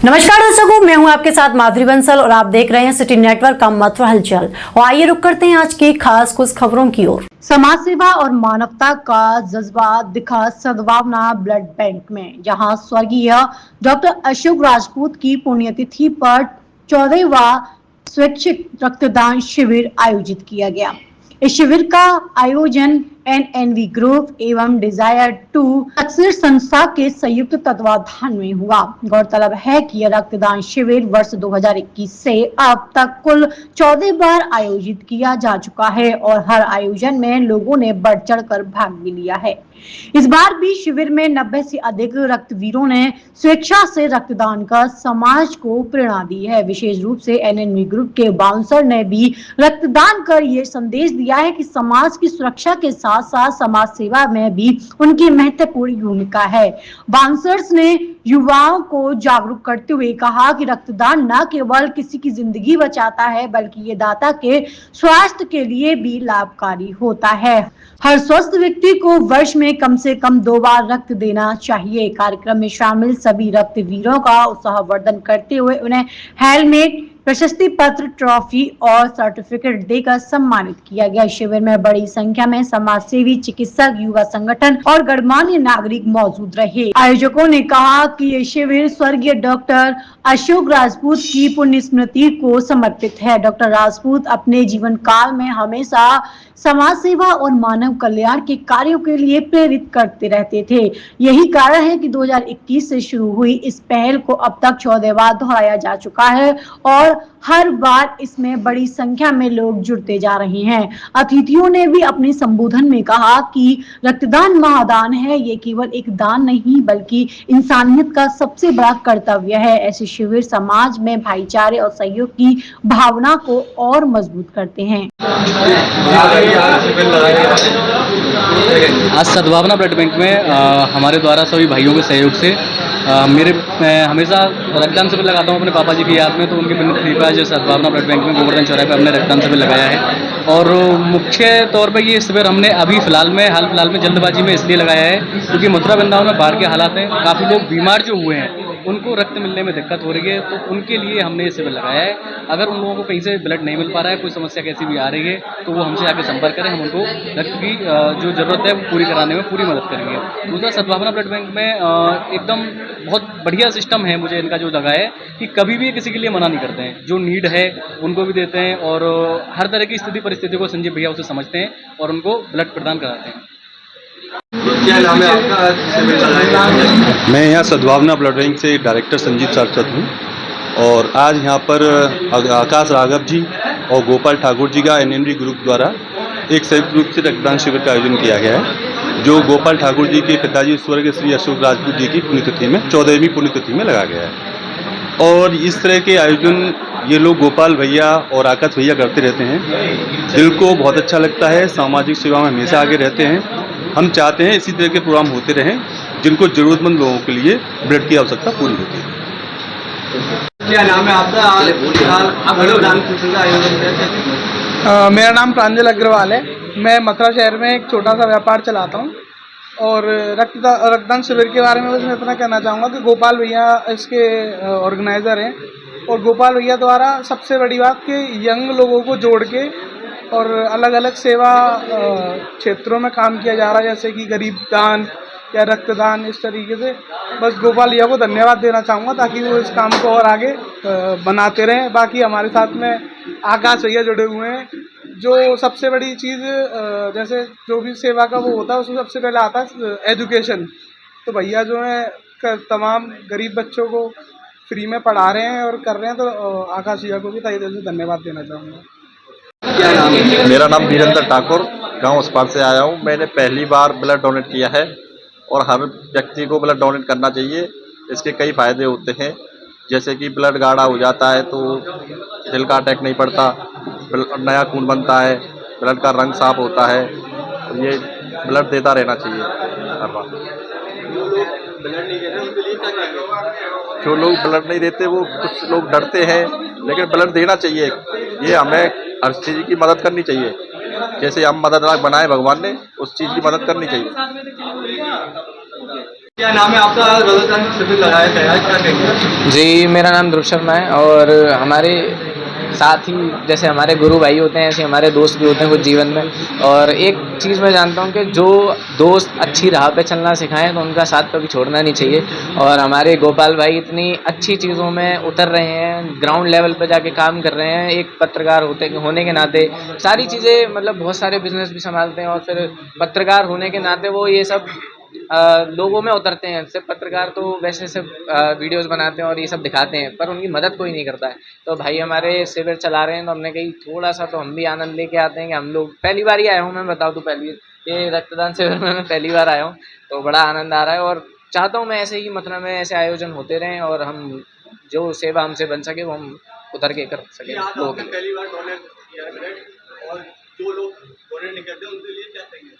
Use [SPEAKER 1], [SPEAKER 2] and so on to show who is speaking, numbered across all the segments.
[SPEAKER 1] नमस्कार दर्शकों, मैं हूं आपके साथ माधुरी बंसल और आप देख रहे हैं सिटी नेटवर्क का मथुरा हलचल। और आइए रुक करते हैं आज की खास कुछ खबरों की ओर। समाज सेवा और मानवता का जज्बा दिखा सद्भावना ब्लड बैंक में, जहां स्वर्गीय डॉक्टर अशोक राजपूत की पुण्यतिथि पर 14वां स्वैच्छिक रक्तदान शिविर आयोजित किया गया। इस शिविर का आयोजन एनएनवी ग्रुप एवं डिजायर टू सक्सेस संस्था के संयुक्त तत्वाधान में हुआ। गौरतलब है कि यह रक्तदान शिविर वर्ष 2021 से अब तक कुल 14 बार आयोजित किया जा चुका है और हर आयोजन में लोगों ने बढ़ चढ़कर भाग भी लिया है। इस बार भी शिविर में 90 से अधिक रक्तवीरों ने स्वेच्छा से रक्तदान कर समाज को प्रेरणा दी है। विशेष रूप से एनएनवी ग्रुप के बाउंसर ने भी रक्तदान कर ये संदेश दिया है कि समाज की सुरक्षा के साथ साथ समाज सेवा में भी उनकी महत्वपूर्ण भूमिका है। बाउंसर्स ने युवाओं को जागरूक करते हुए कहा कि रक्तदान न केवल किसी की जिंदगी बचाता है बल्कि ये दाता के स्वास्थ्य के लिए भी लाभकारी होता है। हर स्वस्थ व्यक्ति को वर्ष में कम से कम 2 बार रक्त देना चाहिए। कार्यक्रम में शामिल सभी रक्तवीरों का उत्साहवर्धन करते हुए उन्हें हेलमेट, प्रशस्ति पत्र, ट्रॉफी और सर्टिफिकेट देकर सम्मानित किया गया। शिविर में बड़ी संख्या में समाजसेवी, चिकित्सक, युवा संगठन और गणमान्य नागरिक मौजूद रहे। आयोजकों ने कहा कि ये शिविर स्वर्गीय डॉक्टर अशोक राजपूत की पुण्य स्मृति को समर्पित है। डॉक्टर राजपूत अपने जीवन काल में हमेशा समाज सेवा और मानव कल्याण के कार्यों के लिए प्रेरित करते रहते थे। यही कारण है कि 2021 से शुरू हुई इस पहल को अब तक 14 बार दोहराया जा चुका है और हर बार इसमें बड़ी संख्या में लोग जुड़ते जा रहे हैं। अतिथियों ने भी अपने संबोधन में कहा कि रक्तदान महादान है, ये केवल एक दान नहीं बल्कि इंसानियत का सबसे बड़ा कर्तव्य है। ऐसे शिविर समाज में भाईचारे और सहयोग की भावना को और मजबूत करते हैं।
[SPEAKER 2] आज सद्भावना ब्लड बैंक में हमारे द्वारा सभी भाइयों के सहयोग से मैं हमेशा रक्तदान शिविर लगाता हूँ अपने पापा जी की याद में, तो उनकी पुण्यतिथि पर आज सद्भावना ब्लड बैंक में गोवर्धन चौराहे पर हमने रक्तदान शिविर लगाया है। और मुख्य तौर पर ये शिविर हमने अभी हाल फिलहाल में जल्दबाजी में इसलिए लगाया है क्योंकि मथुरा वृंदावन में बाढ़ के हालात हैं, काफ़ी लोग बीमार जो हुए हैं उनको रक्त मिलने में दिक्कत हो रही है, तो उनके लिए हमने ये शिविर लगाया है। अगर उन लोगों को कहीं से ब्लड नहीं मिल पा रहा है, कोई समस्या कैसी भी आ रही है, तो वो हमसे आके संपर्क करें, हम उनको रक्त की जो ज़रूरत है वो पूरी कराने में पूरी मदद करेंगे। दूसरा, सद्भावना ब्लड बैंक में एकदम बहुत बढ़िया सिस्टम है मुझे इनका जो लगा है कि कभी भी किसी के लिए मना नहीं करते हैं, जो नीड है उनको भी देते हैं और हर तरह की स्थिति परिस्थिति को संजीव भैया उसे समझते हैं और उनको ब्लड प्रदान कराते हैं।
[SPEAKER 3] क्या नाम है आपका?
[SPEAKER 4] मैं यहाँ सद्भावना ब्लड बैंक से डायरेक्टर संजीव सारस्वत हूँ और आज यहाँ पर आकाश राघव जी और गोपाल ठाकुर जी का एनएनवी ग्रुप द्वारा एक संयुक्त रूप से रक्तदान शिविर का आयोजन किया गया है, जो गोपाल ठाकुर जी के पिताजी स्वर्गीय श्री अशोक राजपूत जी की पुण्यतिथि में 14वीं पुण्यतिथि में लगा गया है। और इस तरह के आयोजन ये लोग गोपाल भैया और आकाश भैया करते रहते हैं, दिल को बहुत अच्छा लगता है। सामाजिक सेवा में हमेशा आगे रहते हैं। हम चाहते हैं इसी तरह के प्रोग्राम होते रहें जिनको ज़रूरतमंद लोगों के लिए ब्लड की आवश्यकता पूरी होती है।
[SPEAKER 3] क्या नाम है आपका? आप रक्तदान शिविर का आयोजन करते?
[SPEAKER 5] मेरा नाम प्रांजल अग्रवाल है। मैं मथुरा शहर में एक छोटा सा व्यापार चलाता हूँ और रक्तदान शिविर के बारे में बस मैं इतना कहना चाहूँगा कि गोपाल भैया इसके ऑर्गेनाइज़र हैं और गोपाल भैया द्वारा सबसे बड़ी बात कि यंग लोगों को जोड़ के और अलग अलग सेवा क्षेत्रों में काम किया जा रहा है, जैसे कि गरीब दान या रक्तदान, इस तरीके से। बस गोपाल भैया को धन्यवाद देना चाहूँगा ताकि वो इस काम को और आगे बनाते रहें। बाकी हमारे साथ में आकाश भैया जुड़े हुए हैं, जो सबसे बड़ी चीज़ जैसे जो भी सेवा का वो होता है उसमें सबसे पहले आता है एजुकेशन। तो भैया जो है तमाम गरीब बच्चों को फ्री में पढ़ा रहे हैं और कर रहे हैं, तो आकाश भैया को भी तहे दिल से धन्यवाद देना चाहूँगा।
[SPEAKER 3] क्या नाम है?
[SPEAKER 4] मेरा नाम वीरेंद्र ठाकुर, गांव उस पार से आया हूं। मैंने पहली बार ब्लड डोनेट किया है और हर व्यक्ति को ब्लड डोनेट करना चाहिए। इसके कई फ़ायदे होते हैं, जैसे कि ब्लड गाढ़ा हो जाता है तो दिल का अटैक नहीं पड़ता, नया खून बनता है, ब्लड का रंग साफ होता है। और ये ब्लड देता रहना चाहिए हर बार। जो लोग ब्लड नहीं देते वो कुछ लोग डरते हैं, लेकिन ब्लड देना चाहिए। ये हमें हर चीज़ की मदद करनी चाहिए, जैसे हम मदद बनाए भगवान ने, उस चीज़ की मदद करनी चाहिए।
[SPEAKER 3] क्या नाम है आपका? रक्तदान शिविर लगाया गया है, क्या कहेंगे?
[SPEAKER 6] जी, मेरा नाम ध्रुव शर्मा है और हमारे साथ ही जैसे हमारे गुरु भाई होते हैं ऐसे हमारे दोस्त भी होते हैं कुछ जीवन में। और एक चीज़ मैं जानता हूँ कि जो दोस्त अच्छी राह पे चलना सिखाएं तो उनका साथ कभी छोड़ना नहीं चाहिए। और हमारे गोपाल भाई इतनी अच्छी चीज़ों में उतर रहे हैं, ग्राउंड लेवल पे जाके काम कर रहे हैं। एक पत्रकार होने के नाते सारी चीज़ें मतलब बहुत सारे बिजनेस भी संभालते हैं और फिर पत्रकार होने के नाते वो ये सब लोगों में उतरते हैं। सिर्फ पत्रकार तो वैसे सिर्फ वीडियोस बनाते हैं और ये सब दिखाते हैं पर उनकी मदद कोई नहीं करता है। तो भाई हमारे शिविर चला रहे हैं तो हमने कही थोड़ा सा तो हम भी आनंद लेके आते हैं कि हम लोग पहली बार ही आया हूँ। मैं बताऊँ तो पहली ये रक्तदान शिविर में मैं पहली बार आया हूँ तो बड़ा आनंद आ रहा है और चाहता हूँ मैं ऐसे ही मथुरा में ऐसे आयोजन होते रहें और हम जो सेवा हमसे बन सके वो हम उतर के कर सकें
[SPEAKER 3] आज
[SPEAKER 6] लोगों
[SPEAKER 3] आपने
[SPEAKER 6] के लिए।
[SPEAKER 3] पहली बार डोनेट किया है ब्लड, और जो लोग डोनेट नहीं करते उनके लिए क्या कहेंगे?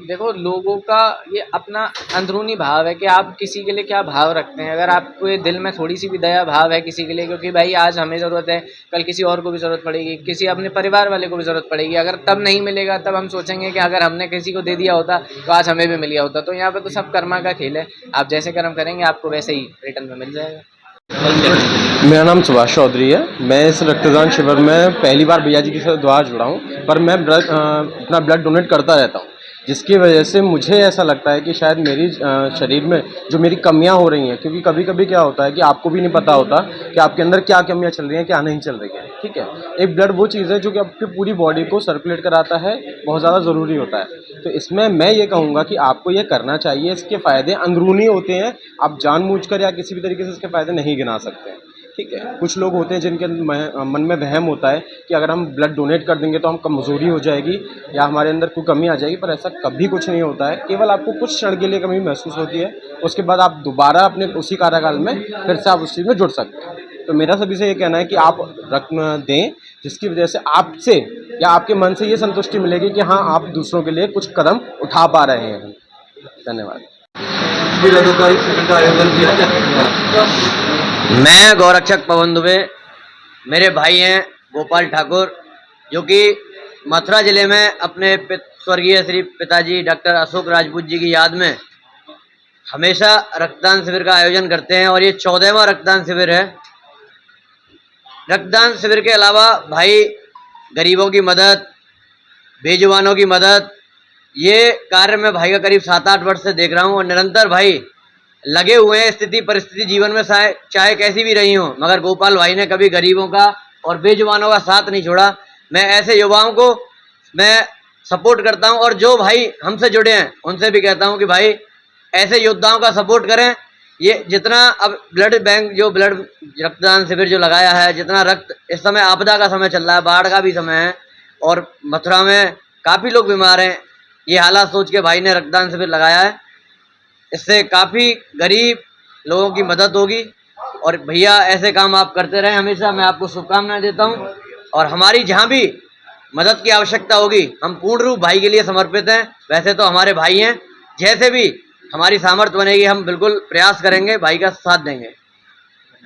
[SPEAKER 6] देखो लोगों का ये अपना अंदरूनी भाव है कि आप किसी के लिए क्या भाव रखते हैं। अगर आपके दिल में थोड़ी सी भी दया भाव है किसी के लिए, क्योंकि भाई आज हमें ज़रूरत है, कल किसी और को भी ज़रूरत पड़ेगी, किसी अपने परिवार वाले को भी ज़रूरत पड़ेगी। अगर तब नहीं मिलेगा तब हम सोचेंगे कि अगर हमने किसी को दे दिया होता तो आज हमें भी मिल गया होता। तो यहाँ पे तो सब कर्मा का खेल है, आप जैसे कर्म करेंगे आपको वैसे ही रिटर्न में मिल जाएगा।
[SPEAKER 7] मेरा नाम सुभाष चौधरी है। मैं इस रक्तदान शिविर में पहली बार भैया जी के साथ द्वारा जुड़ा हूँ, पर मैं अपना ब्लड डोनेट करता रहता हूँ, जिसकी वजह से मुझे ऐसा लगता है कि शायद मेरी शरीर में जो मेरी कमियां हो रही हैं, क्योंकि कभी कभी क्या होता है कि आपको भी नहीं पता होता कि आपके अंदर क्या कमियां चल रही हैं, क्या नहीं चल रही है। ठीक है, एक ब्लड वो चीज़ है जो कि आपकी पूरी बॉडी को सर्कुलेट कराता है, बहुत ज़्यादा ज़रूरी होता है। तो इसमें मैं ये कहूँगा कि आपको ये करना चाहिए। इसके फ़ायदे अंदरूनी होते हैं, आप जानबूझकर या किसी भी तरीके से इसके फ़ायदे नहीं गिना सकते हैं। ठीक है, कुछ लोग होते हैं जिनके मन में वहम होता है कि अगर हम ब्लड डोनेट कर देंगे तो हम कमज़ोरी हो जाएगी या हमारे अंदर कोई कमी आ जाएगी, पर ऐसा कभी कुछ नहीं होता है। केवल आपको कुछ क्षण के लिए कमी महसूस होती है, उसके बाद आप दोबारा अपने उसी कार्यकाल में फिर से आप उस चीज़ में जुड़ सकते हैं। तो मेरा सभी से ये कहना है कि आप रक्त दें, जिसकी वजह से आपसे या आपके मन से ये संतुष्टि मिलेगी कि हाँ, आप दूसरों के लिए कुछ कदम उठा पा रहे हैं। धन्यवाद।
[SPEAKER 3] ये रक्तदान शिविर का आयोजन किया जाए।
[SPEAKER 8] मैं गौरक्षक पवन दुबे, मेरे भाई हैं गोपाल ठाकुर, जो कि मथुरा जिले में अपने स्वर्गीय श्री पिताजी डॉक्टर अशोक राजपूत जी की याद में हमेशा रक्तदान शिविर का आयोजन करते हैं और ये 14वां रक्तदान शिविर है। रक्तदान शिविर के अलावा भाई गरीबों की मदद, बेजुबानों की मदद, ये कार्य मैं भाई का करीब 7-8 वर्ष से देख रहा हूँ और निरंतर भाई लगे हुए हैं। स्थिति परिस्थिति जीवन में चाहे कैसी भी रही हो, मगर गोपाल भाई ने कभी गरीबों का और बेजुबानों का साथ नहीं छोड़ा। मैं ऐसे युवाओं को मैं सपोर्ट करता हूं और जो भाई हमसे जुड़े हैं उनसे भी कहता हूं कि भाई ऐसे योद्धाओं का सपोर्ट करें। ये जितना अब ब्लड बैंक जो ब्लड रक्तदान शिविर जो लगाया है, जितना रक्त इस समय आपदा का समय चल रहा है, बाढ़ का भी समय है और मथुरा में काफ़ी लोग बीमार हैं, ये हालात सोच के भाई ने रक्तदान शिविर लगाया है। इससे काफ़ी गरीब लोगों की मदद होगी और भैया ऐसे काम आप करते रहें हमेशा। मैं आपको शुभकामनाएं देता हूं और हमारी जहां भी मदद की आवश्यकता होगी हम पूर्ण रूप भाई के लिए समर्पित हैं। वैसे तो हमारे भाई हैं, जैसे भी हमारी सामर्थ्य बनेगी हम बिल्कुल प्रयास करेंगे, भाई का साथ देंगे।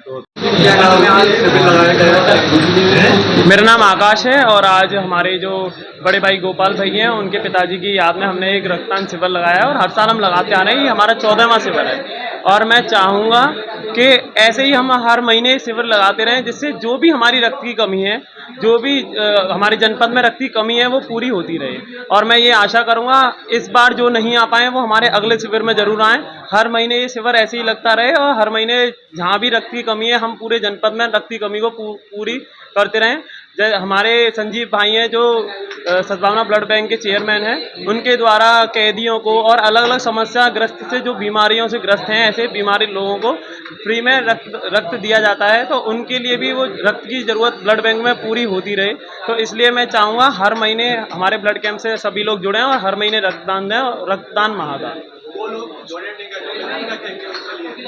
[SPEAKER 3] क्या नाम है? आज शिविर लगाया गया।
[SPEAKER 9] मेरा नाम आकाश है और आज हमारे जो बड़े भाई गोपाल भाई हैं उनके पिताजी की याद में हमने एक रक्तदान शिविर लगाया है और हर साल हम लगाते आ रहे हैं। ये हमारा 14वां शिविर है और मैं चाहूँगा कि ऐसे ही हम हर महीने शिविर लगाते रहें, जिससे जो भी हमारी रक्त की कमी है, जो भी हमारे जनपद में रक्त की कमी है वो पूरी होती रहे। और मैं ये आशा करूँगा इस बार जो नहीं आ पाए वो हमारे अगले शिविर में ज़रूर आएँ। हर महीने ये शिविर ऐसे ही लगता रहे और हर महीने जहाँ भी रक्त की कमी है हम पूरे जनपद में रक्त की कमी को पूरी करते रहें। हमारे संजीव भाई हैं जो सद्भावना ब्लड बैंक के चेयरमैन हैं, उनके द्वारा कैदियों को और अलग अलग समस्या ग्रस्त से जो बीमारियों से ग्रस्त हैं ऐसे बीमारी लोगों को फ्री में रक्त दिया जाता है, तो उनके लिए भी वो रक्त की ज़रूरत ब्लड बैंक में पूरी होती रहे। तो इसलिए मैं चाहूँगा हर महीने हमारे ब्लड कैंप से सभी लोग जुड़ें और हर महीने रक्तदान दें। और रक्तदान महादान।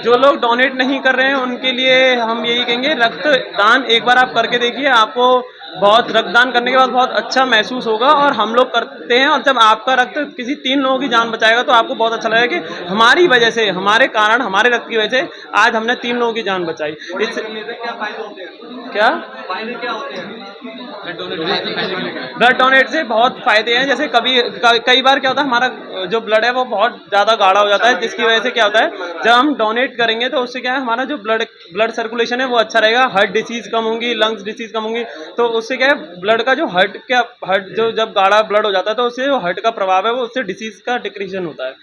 [SPEAKER 9] जो लोग डोनेट नहीं कर रहे हैं उनके लिए हम यही कहेंगे, रक्तदान एक बार आप करके देखिए, आपको बहुत रक्तदान करने के बाद बहुत अच्छा महसूस होगा और हम लोग करते हैं। और जब आपका रक्त किसी 3 लोगों की जान बचाएगा तो आपको बहुत अच्छा लगेगा कि हमारी वजह से, हमारे कारण, हमारे रक्त की वजह से आज हमने 3 लोगों की जान बचाई। इससे
[SPEAKER 3] क्या फायदे होते हैं?
[SPEAKER 9] क्या
[SPEAKER 3] फायदे क्या होते हैं?
[SPEAKER 9] ब्लड डोनेट से बहुत फायदे हैं। जैसे कई बार क्या होता है, हमारा जो ब्लड है वो बहुत ज़्यादा गाढ़ा हो जाता है, जिसकी वजह से क्या होता है, जब हम डोनेट करेंगे तो उससे क्या है, हमारा जो ब्लड सर्कुलेशन है वो अच्छा रहेगा, हार्ट डिसीज़ कम होंगी, लंग्स डिसीज़ कम होंगी। तो उससे क्या है, ब्लड का जो हार्ट जो जब गाढ़ा ब्लड हो जाता है तो उससे जो हार्ट का प्रभाव है वो उससे डिसीज़ का डिक्रीजन होता है।